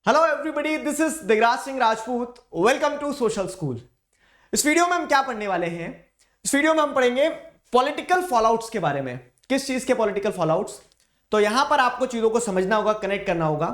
Hello everybody, this is Digraj Singh Rajput. Welcome to social school. इस video में हम क्या पढ़ने वाले हैं? इस वीडियो में हम पढ़ेंगे पॉलिटिकल फॉलआउट्स के बारे में। किस चीज के पॉलिटिकल फॉलआउट्स? तो यहां पर आपको चीजों को समझना होगा, कनेक्ट करना होगा।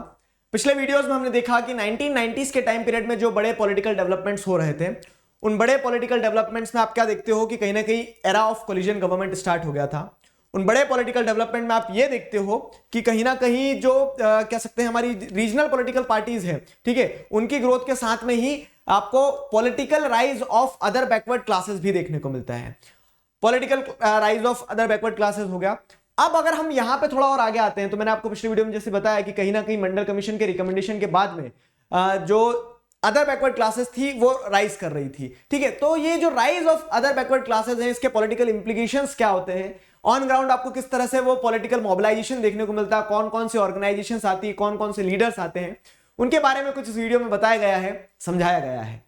पिछले वीडियोस में हमने देखा कि 1990s के टाइम पीरियड में जो बड़े पॉलिटिकल डेवलपमेंट्स हो रहे थे, उन बड़े पॉलिटिकल डेवलपमेंट्स में आप क्या देखते हो कि कहीं ना कहीं era of collision government start हो गया था। उन बड़े पॉलिटिकल डेवलपमेंट में आप ये देखते हो कि कहीं ना कहीं जो कह सकते हैं हमारी रीजनल पॉलिटिकल पार्टीज हैं, ठीक है, उनकी ग्रोथ के साथ में ही आपको political rise of other backward classes भी देखने को मिलता है। Political rise of other backward classes हो गया। अब अगर हम यहां पे थोड़ा और आगे आते हैं तो मैंने आपको पिछले वीडियो में जैसे बताया कि कहीं ना कहीं मंडल कमीशन के रिकमेंडेशन के बाद में जो अदर बैकवर्ड क्लासेस थी वो राइज कर रही थी, ठीक है। तो ये जो rise of other backward classes हैं, इसके पॉलिटिकल इंप्लीकेशंस क्या होते हैं, ऑन ग्राउंड आपको किस तरह से वो पॉलिटिकल मोबिलाइजेशन देखने को मिलता है, कौन कौन से ऑर्गेनाइजेशंस आती है, कौन कौन से लीडर्स आते हैं, उनके बारे में कुछ इस वीडियो में बताया गया है, समझाया गया है।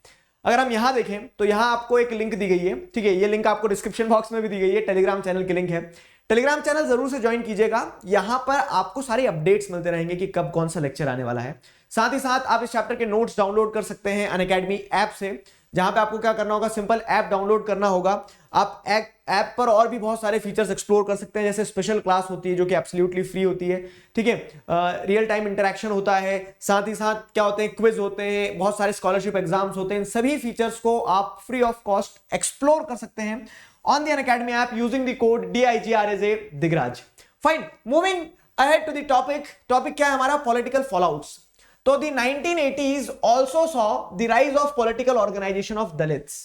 अगर हम यहां देखें तो यहां आपको एक लिंक दी गई है, ठीक है। ये लिंक आपको डिस्क्रिप्शन बॉक्स में भी दी गई है, टेलीग्राम चैनल की लिंक है। टेलीग्राम चैनल जरूर से ज्वाइन कीजिएगा। यहां पर आपको सारे अपडेट्स मिलते रहेंगे कि कब कौन सा लेक्चर आने वाला है। साथ ही साथ आप इस चैप्टर के नोट्स डाउनलोड कर सकते हैं अनअकैडमी ऐप से, जहां पे आपको क्या करना होगा, सिंपल ऐप डाउनलोड करना होगा। आप ऐप पर और भी बहुत सारे फीचर्स एक्सप्लोर कर सकते हैं, जैसे स्पेशल क्लास होती है जो कि एब्सोल्युटली फ्री होती है, ठीक है। रियल टाइम इंटरेक्शन होता है, साथ ही साथ क्या होते हैं, क्विज होते हैं, बहुत सारे स्कॉलरशिप एग्जाम्स होते हैं। इन सभी फीचर्स को आप फ्री ऑफ कॉस्ट एक्सप्लोर कर सकते हैं on the Unacademy app using the code DIGRAJ Digraj. Fine, moving ahead to the topic क्या है हमारा? Political fallouts. तो the 1980s also saw the rise of political organisation of Dalits,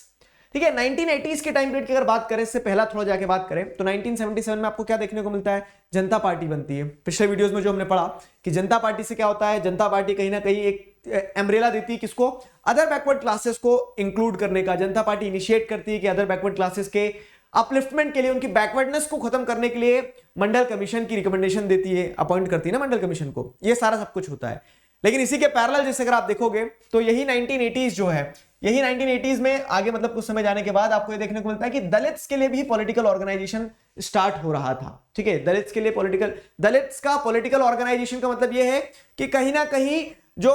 ठीक है। 1980s के टाइम पीरियड की अगर बात करें, इससे पहला थोड़ा जाके बात करें तो 1977 में आपको क्या देखने को मिलता है? जनता पार्टी बनती है। पिछले वीडियोस में जो हमने पढ़ा कि जनता पार्टी से क्या होता है, जनता पार्टी कहीं ना कहीं एक एम्ब्रेला देती है किसको? अदर बैकवर्ड क्लासेस को इंक्लूड करने का। जनता पार्टी इनिशिएट करती है कि अदर बैकवर्ड क्लासेस के अपलिफ्टमेंट के लिए, उनकी बैकवर्डनेस को खत्म करने के लिए मंडल कमीशन की रिकमेंडेशन देती है, अपॉइंट करती है ना मंडल कमीशन को। ये सारा सब कुछ होता है। लेकिन इसी के पैरेलल जैसे अगर आप देखोगे तो यही 1980s जो है, यही 1980s में आगे मतलब कुछ समय जाने के बाद आपको ये देखने को मिलता है कि दलित्स के लिए भी पॉलिटिकल ऑर्गेनाइजेशन स्टार्ट हो रहा था, ठीक है। दलित्स के लिए दलित्स का पॉलिटिकल ऑर्गेनाइजेशन का मतलब ये है कि कहीं ना कहीं जो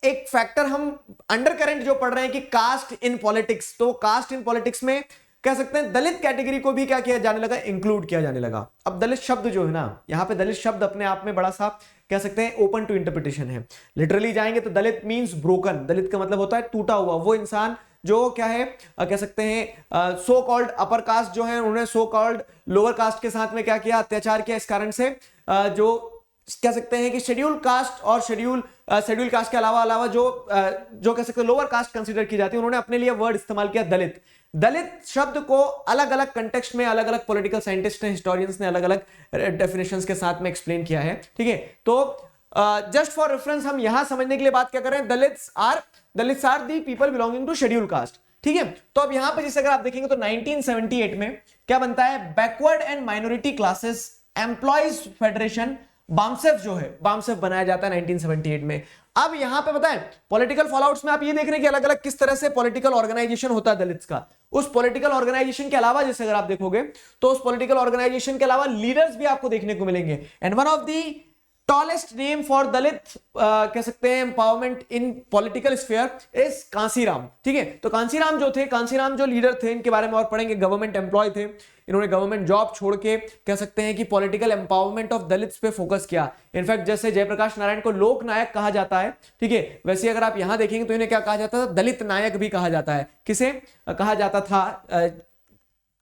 एक फैक्टर हम अंडर करंट जो पढ़ रहे हैं कि कास्ट इन पॉलिटिक्स, तो कास्ट इन पॉलिटिक्स में कह सकते हैं दलित कैटेगरी को भी क्या किया जाने लगा? इंक्लूड किया जाने लगा। अब दलित शब्द जो है ना, यहां पे दलित शब्द अपने आप में बड़ा सा कह सकते हैं ओपन टू इंटरप्रिटेशन है। लिटरली जाएंगे तो दलित मींस ब्रोकन। दलित का मतलब होता है टूटा हुआ, वो इंसान जो क्या है कह सकते हैं सो कॉल्ड अपर कास्ट जो है, उन्होंने सो कॉल्ड लोअर कास्ट के साथ में क्या किया? अत्याचार किया। इस कारण से जो कह सकते हैं कि शेड्यूल कास्ट और शेड्यूल कास्ट के अलावा जो कह सकते हैं लोअर कास्ट कंसीडर की जाती है, उन्होंने अपने लिए वर्ड इस्तेमाल किया दलित। दलित शब्द को अलग अलग कंटेक्स्ट में अलग अलग पॉलिटिकल साइंटिस्ट ने, हिस्टोरियंस ने अलग अलग डेफिनेशंस के साथ में एक्सप्लेन किया है, ठीक है। तो जस्ट फॉर रेफरेंस हम यहां समझने के लिए बात क्या कर रहे हैं? Dalits are the people belonging to schedule caste, ठीक है। तो अब यहां पर जैसे अगर आप देखेंगे तो 1978 में क्या बनता है? Backward and minority classes employees federation, BAMCEF जो है, बामसेफ बनाया जाता है 1978 में। अब यहां पे बताएं पॉलिटिकल फॉलआउट्स में आप ये देख रहे हैं कि अलग अलग किस तरह से पॉलिटिकल ऑर्गेनाइजेशन होता है दलित्स का। उस पॉलिटिकल ऑर्गेनाइजेशन के अलावा जैसे अगर आप देखोगे तो उस पॉलिटिकल ऑर्गेनाइजेशन के अलावा लीडर्स भी आपको देखने को मिलेंगे। And one of the tallest name for Dalit कह सकते हैं empowerment in political sphere is Kanshiram, ठीक है। तो कांसीराम जो लीडर थे, इनके बारे में और पढ़ेंगे। गवर्नमेंट एम्प्लॉय थे, इन्होंने गवर्नमेंट जॉब छोड़ के कह सकते हैं कि पॉलिटिकल एम्पावरमेंट ऑफ दलित्स पे फोकस किया। इनफैक्ट जैसे जयप्रकाश नारायण को लोक नायक कहा जाता है, ठीक है, वैसे अगर आप यहां देखेंगे तो इन्हें क्या कहा जाता था? दलित नायक भी कहा जाता है। किसे कहा जाता था?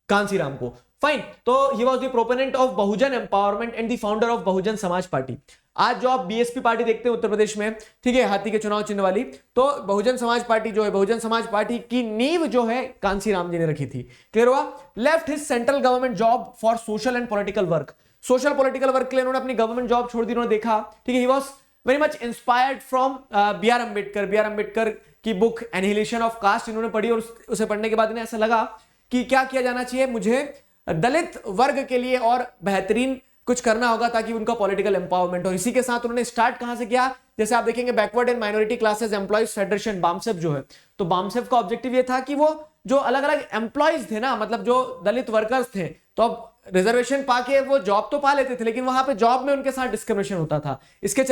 कांसीराम को। फाइन, तो he was the proponent of Bahujan empowerment and the founder of Bahujan Samaj party. आज जो आप BSP पार्टी देखते हैं उत्तर प्रदेश में, ठीक है, हाथी के चुनाव चिन्ह वाली, तो बहुजन समाज पार्टी जो है, बहुजन समाज पार्टी की नींव जो है कांसीराम जी ने रखी थी। क्लियर हुआ? Left his central government job for social and political work. Social political work के लिए उन्होंने अपनी गवर्नमेंट जॉब छोड़ दी। उन्होंने देखा, ठीक है, he was very much inspired from BR Ambedkar की बुक एनिहिलेशन ऑफ कास्ट इन्होंने पढ़ी, और उसे पढ़ने के बाद इन्हें ऐसा लगा कि क्या किया जाना चाहिए, मुझे दलित वर्ग के लिए और बेहतरीन कुछ करना होगा ताकि उनका पॉलिटिकल एम्पावरमेंट हो। इसी के साथ उन्होंने स्टार्ट कहां से किया, जैसे आप देखेंगे backward and minority classes employees federation BAMCEF जो है, तो बामसेफ का ऑब्जेक्टिव ये था कि वो जो अलग अलग एम्प्लॉयज थे ना, मतलब जो दलित वर्कर्स थे, तो अब रिजर्वेशन पाके वो जॉब तो पा लेते थे लेकिन वहां पे जॉब में उनके साथ डिस्क्रिमिनेशन होता था। इसके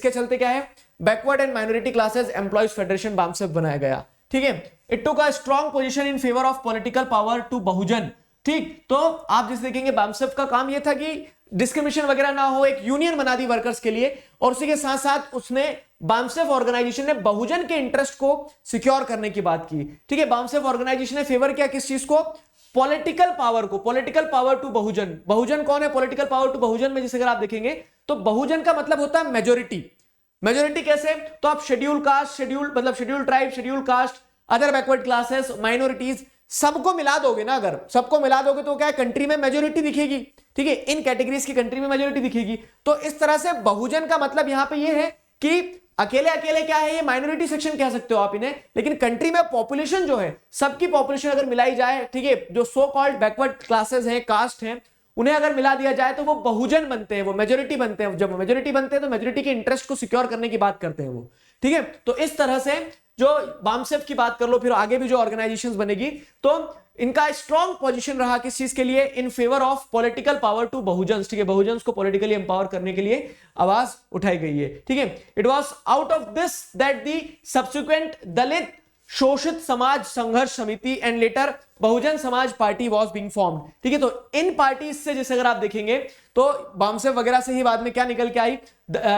चलते क्या है, backward and minority classes employees federation BAMCEF बनाया गया। ठीक है, it took a strong position in favour of political power to Bahujan. ठीक, तो आप जिस देखेंगे बामसेफ का काम यह था कि डिस्क्रिमिनेशन वगैरह ना हो, एक यूनियन बना दी वर्कर्स के लिए, और उसी के साथ साथ उसने बामसेफ ऑर्गेनाइजेशन ने बहुजन के इंटरेस्ट को सिक्योर करने की बात की। ठीक है, बामसेफ ऑर्गेनाइजेशन ने फेवर किया किस चीज को, पॉलिटिकल पावर को, पॉलिटिकल पावर टू बहुजन। बहुजन कौन है, पॉलिटिकल पावर टू बहुजन में जैसे अगर आप देखेंगे तो बहुजन का मतलब होता है मेजोरिटी। मेजोरिटी कैसे, तो आप schedule caste, schedule tribe, schedule caste, other backward classes, minorities, सबको मिला दोगे ना, अगर सबको मिला दोगे तो क्या है, कंट्री में मेजोरिटी दिखेगी। ठीक है, इन कैटेगरीज की कंट्री में मेजोरिटी दिखेगी। तो इस तरह से बहुजन का मतलब यहां पे ये है कि अकेले अकेले क्या है, ये माइनॉरिटी सेक्शन कह सकते हो आप इन्हें, लेकिन कंट्री में पॉपुलेशन जो है, सबकी पॉपुलेशन अगर मिलाई जाए, ठीक है, जो सो कॉल्ड बैकवर्ड क्लासेस हैं, कास्ट हैं, उन्हें अगर मिला दिया जाए तो वो बहुजन बनते हैं, वो मेजोरिटी बनते हैं। जब वो मेजोरिटी बनते हैं तो मेजोरिटी के इंटरेस्ट को सिक्योर करने की बात करते हैं वो। ठीक है, तो इस तरह से जो बामसेफ की बात कर लो, फिर आगे भी जो ऑर्गेनाइजेशंस बनेगी, तो इनका स्ट्रॉन्ग पोजीशन रहा किस चीज के लिए, in favour of political power to Bahujan. ठीक है, बहुजन को पॉलिटिकली एम्पावर करने के लिए आवाज उठाई गई है। ठीक है, it was out of this that the subsequent Dalit Shoshit Samaj संघर्ष समिति and later Bahujan Samaj party was being formed. ठीक है, तो इन पार्टीज से जैसे अगर आप देखेंगे तो बामसेफ वगैरह से ही बाद में क्या निकल के आई,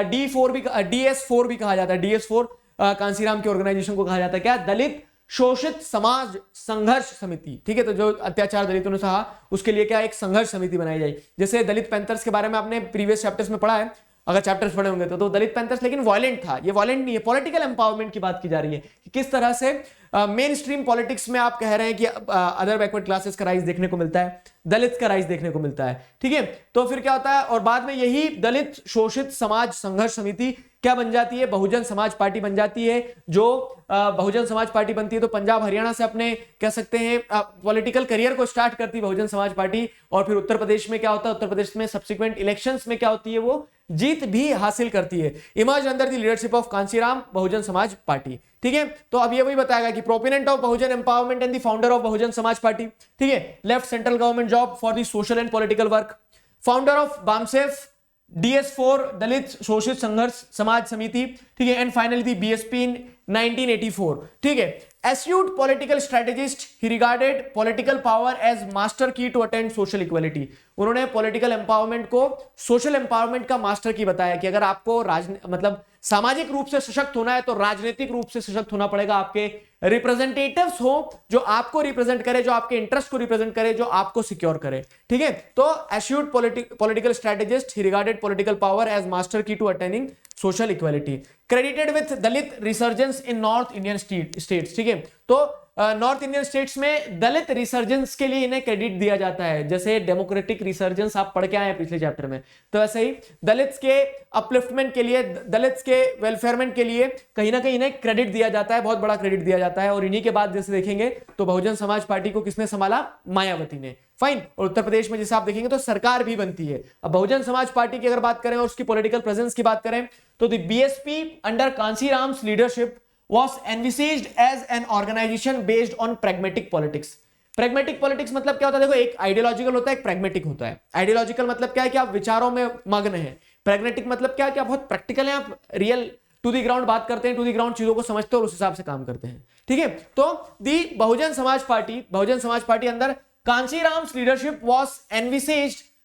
DS4 भी कहा जाता है, DS4 कांसीराम के ऑर्गेनाइजेशन को कहा जाता है क्या, दलित शोषित समाज संघर्ष समिति। ठीक है, तो जो अत्याचार दलितों ने सहा उसके लिए क्या एक संघर्ष समिति बनाई जाए। जैसे दलित पैंथर्स के बारे में आपने प्रीवियस चैप्टर्स में पढ़ा है, अगर चैप्टर्स पढ़े होंगे तो दलित पैंथर्स लेकिन वायलेंट था, ये वायलेंट नहीं है, पॉलिटिकल एम्पावरमेंट की बात की जा रही है कि किस तरह से मेन स्ट्रीम पॉलिटिक्स में आप कह रहे हैं कि अदर बैकवर्ड क्लासेस का राइज देखने को मिलता है, दलित का राइज देखने को मिलता है। ठीक है, तो फिर क्या होता है, और बाद में यही दलित शोषित समाज संघर्ष समिति क्या बन जाती है, बहुजन समाज पार्टी बन जाती है। जो बहुजन समाज पार्टी बनती है तो पंजाब हरियाणा से अपने कह सकते हैं पॉलिटिकल करियर को स्टार्ट करती है बहुजन समाज पार्टी, और फिर उत्तर प्रदेश में क्या होता है, उत्तर प्रदेश में सब्सिक्वेंट इलेक्शंस में क्या होती है, वो जीत भी हासिल करती है। Emerge under the leadership of Kanshiram Bahujan Samaj party. ठीक है, तो अब ये वही बताएगा कि proponent of Bahujan empowerment and the founder of Bahujan Samaj party. ठीक है, left central government job for the social and political work, founder of BAMCEF, DS4 Dalit Shoshit Sangharsh Samaj Samiti. ठीक है, and finally the BSP in 1984। ठीक है, astute political strategist, he regarded political power as master key to attend social equality. उन्होंने political empowerment को social empowerment का master key बताया कि अगर आपको मतलब सामाजिक रूप से सशक्त होना है तो राजनीतिक रूप से सशक्त होना पड़ेगा। आपके रिप्रेजेंटेटिव्स हो जो आपको रिप्रेजेंट करे, जो आपके इंटरेस्ट को रिप्रेजेंट करे, जो आपको सिक्योर करे। ठीक है, तो assured political strategist, he regarded political power as master key to attaining social equality, credited with Dalit resurgence in north Indian states. ठीक है, तो नॉर्थ इंडियन स्टेट्स में दलित रिसर्जेंस के लिए इन्हें क्रेडिट दिया जाता है। जैसे डेमोक्रेटिक रिसर्जेंस आप पढ़ के आए हैं पिछले चैप्टर में, तो ऐसे ही दलित के अपलिफ्टमेंट के लिए, दलित के वेलफेयरमेंट के लिए कहीं ना कहीं इन्हें क्रेडिट दिया जाता है, बहुत बड़ा क्रेडिट दिया जाता है। और इन्हीं के बाद जैसे देखेंगे तो बहुजन समाज पार्टी को किसने संभाला, मायावती ने। फाइन, और उत्तर प्रदेश में जैसे आप देखेंगे तो सरकार भी बनती है। अब बहुजन समाज पार्टी की अगर बात करें और उसकी पॉलिटिकल प्रेजेंस की बात करें तो the BSP under Kanshiram's leadership was envisaged as an organization based on pragmatic politics। pragmatic politics मतलब क्या होता है, देखो एक आइडियोलॉजिकल होता है, एक pragmatic होता है। आइडियोलॉजिकल मतलब क्या है कि आप विचारों में मग्न हैं, pragmatic मतलब क्या है कि आप बहुत प्रैक्टिकल हैं, आप रियल टू द ग्राउंड बात करते हैं, टू द ग्राउंड चीजों को समझते हैं और उस हिसाब से काम करते हैं। ठीक है, तो दी बहुजन समाज पार्टी अंदर कांसीराम्स leadership was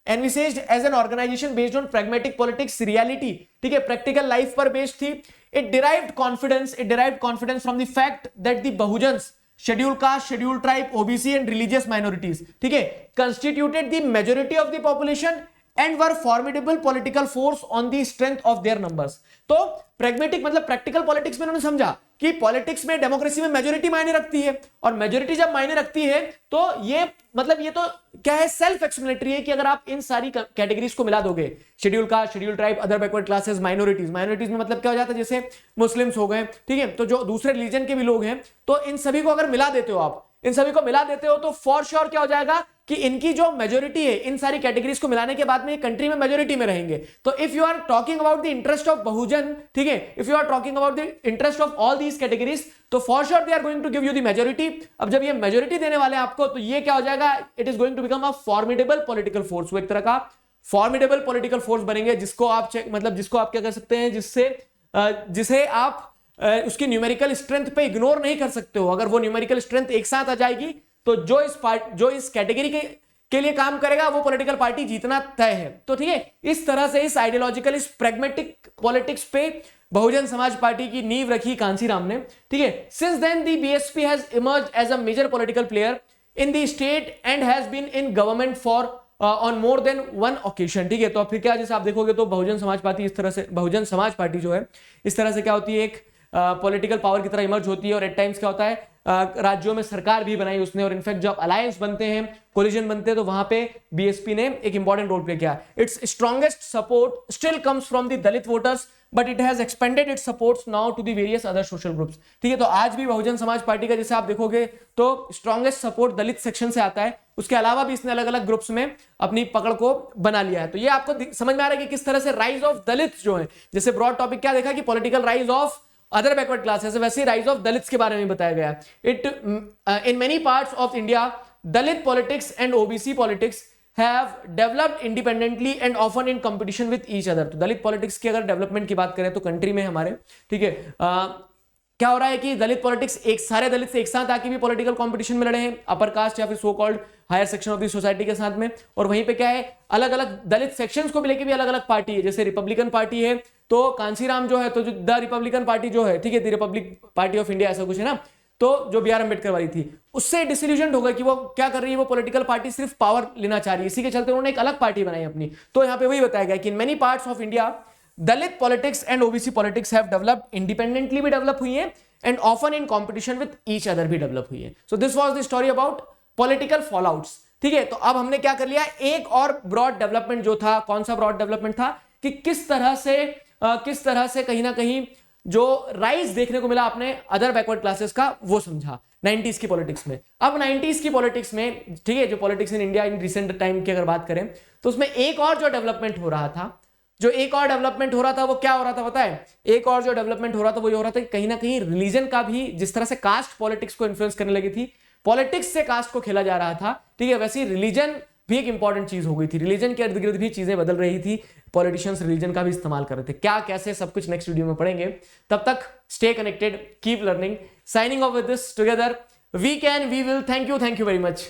envisaged as an organization based on pragmatic politics reality। ठीक है, प्रैक्टिकल लाइफ पर बेस्ड थी। It derived confidence from the fact that the Bahujans, scheduled caste, scheduled tribe, OBC and religious minorities, ठीक है, constituted the majority of the population and were formidable political force on the strength of their numbers। तो pragmatic मतलब practical politics में उन्होंने समझा कि politics में, democracy में मेजोरिटी मायने रखती है, और मेजोरिटी जब मायने रखती है तो ये मतलब ये तो क्या है, सेल्फ एक्सप्लेनेटरी है कि अगर आप इन सारी कैटेगरीज को मिला दोगे, schedule caste, schedule tribe, other backward classes, minorities में मतलब क्या हो जाता है, जैसे मुस्लिम्स हो गए, ठीक है, तो जो दूसरे रिलीजन के भी लोग हैं, तो इन सभी को अगर मिला देते हो आप, इन सभी को मिला देते हो तो फॉर श्योर क्या हो जाएगा कि इनकी जो मेजोरिटी है इन सारी कैटेगरीज को मिलाने के बाद में कंट्री में मेजोरिटी में रहेंगे। तो if you are talking about the interest of Bahujan, ठीक है, if you are talking about the interest of all these categories, तो for sure they are going to give you the majority. अब जब ये मेजोरिटी देने वाले हैं आपको, तो ये क्या हो जाएगा, it is going to become a formidable political force. वो एक तरह का फॉर्मिडेबल पॉलिटिकल फोर्स बनेंगे, जिसको आप मतलब जिसको आप क्या कर सकते हैं, जिसे आप उसकी न्यूमेरिकल स्ट्रेंथ पे इग्नोर नहीं कर सकते हो। अगर वो न्यूमेरिकल स्ट्रेंथ एक साथ आ जाएगी, तो जो इस कैटेगरी के लिए काम करेगा, वो पॉलिटिकल पार्टी जीतना तय है। तो ठीक है, इस तरह से इस आइडियोलॉजिकल, इस प्रेगमेटिक पॉलिटिक्स पे बहुजन समाज पार्टी की नींव रखी कांसीराम ने। ठीक है, since then the BSP has emerged as a major political player in the state and has been in government for on more than one occasion. ठीक है, तो फिर क्या, जैसे आप देखोगे तो बहुजन समाज पार्टी इस तरह से, बहुजन समाज पार्टी जो है इस तरह से क्या होती है, एक पॉलिटिकल पावर की तरह इमर्ज होती है। और एट टाइम्स क्या होता है, राज्यों में सरकार भी बनाई उसने, और इनफैक्ट जब अलायंस बनते हैं, कोलिजन बनते हैं, तो वहां पे बीएसपी ने एक इंपॉर्टेंट रोल प्ले किया। It's strongest support still comes from the Dalit voters, but it has expanded its supports now to the various other social groups. ठीक है, तो आज भी बहुजन समाज पार्टी का जैसे आप देखोगे तो स्ट्रॉन्गेस्ट सपोर्ट दलित सेक्शन से आता है। उसके अलावा भी इसने अलग अलग ग्रुप्स में अपनी पकड़ को बना लिया है। तो ये आपको समझ में आ रहा है कि किस तरह से राइज ऑफ दलित जो है, जैसे ब्रॉड टॉपिक क्या देखा कि political rise of other backward classes, वैसे राइज ऑफ दलित्स के बारे में बताया गया। It in many parts of India Dalit politics and OBC politics have developed independently and often in competition with each other। तो दलित पॉलिटिक्स की अगर डेवलपमेंट की बात करें तो कंट्री में हमारे, ठीक है, क्या हो रहा है कि दलित पॉलिटिक्स एक सारे दलित से एक साथ आके भी पॉलिटिकल कंपटीशन में लड़े हैं, अपर कास्ट या फिर so called higher section of the society के साथ में। और वहीं पे क्या है, अलग अलग दलित सेक्शंस को भी लेके भी अलग अलग पार्टी है। जैसे रिपब्लिकन पार्टी है, तो कांसीराम जो है, तो जो द रिपब्लिकन पार्टी जो है, ठीक है, the Republic party of India ऐसा कुछ है ना, तो जो बी आर अम्बेडकर वाली थी, उससे डिसिल्यूजन हो गया कि वो क्या कर रही है, वो पॉलिटिकल पार्टी सिर्फ पावर लेना चाह रही है। इसी के चलते उन्होंने एक अलग पार्टी बनाई अपनी। तो यहाँ पे वही बताया गया कि in many parts of India Dalit politics and OBC politics have developed, independently भी डेवलप हुई है and often in competition with each other भी डेवलप हुई है। So this was the story about political fallouts. ठीक है, तो अब हमने क्या कर लिया, एक और ब्रॉड डेवलपमेंट जो था, कौन सा ब्रॉड डेवलपमेंट था, कि किस तरह से कहीं ना कहीं जो राइज देखने को मिला आपने अदर बैकवर्ड क्लासेस का, वो समझा 90s की पॉलिटिक्स में। अब 90s की पॉलिटिक्स में, ठीक है, जो politics in India in recent time की अगर बात करें, तो उसमें एक और जो डेवलपमेंट हो रहा था, वो क्या हो रहा था पता है, एक और जो डेवलपमेंट हो रहा था वो ये हो रहा था कि कहीं ना कहीं रिलीजन का भी, जिस तरह से कास्ट पॉलिटिक्स को इन्फ्लुएंस करने लगी थी, पॉलिटिक्स से कास्ट को खेला जा रहा था। ठीक है, वैसे रिलीजन भी एक इंपॉर्टेंट चीज हो गई थी, रिलीजन के इर्द गिर्द भी चीजें बदल रही थी, पॉलिटिशियंस रिलीजन का भी इस्तेमाल कर रहे थे। क्या, कैसे, सब कुछ नेक्स्ट वीडियो में पढ़ेंगे। तब तक stay connected, keep learning, signing off with this together we can, we will. Thank you very much.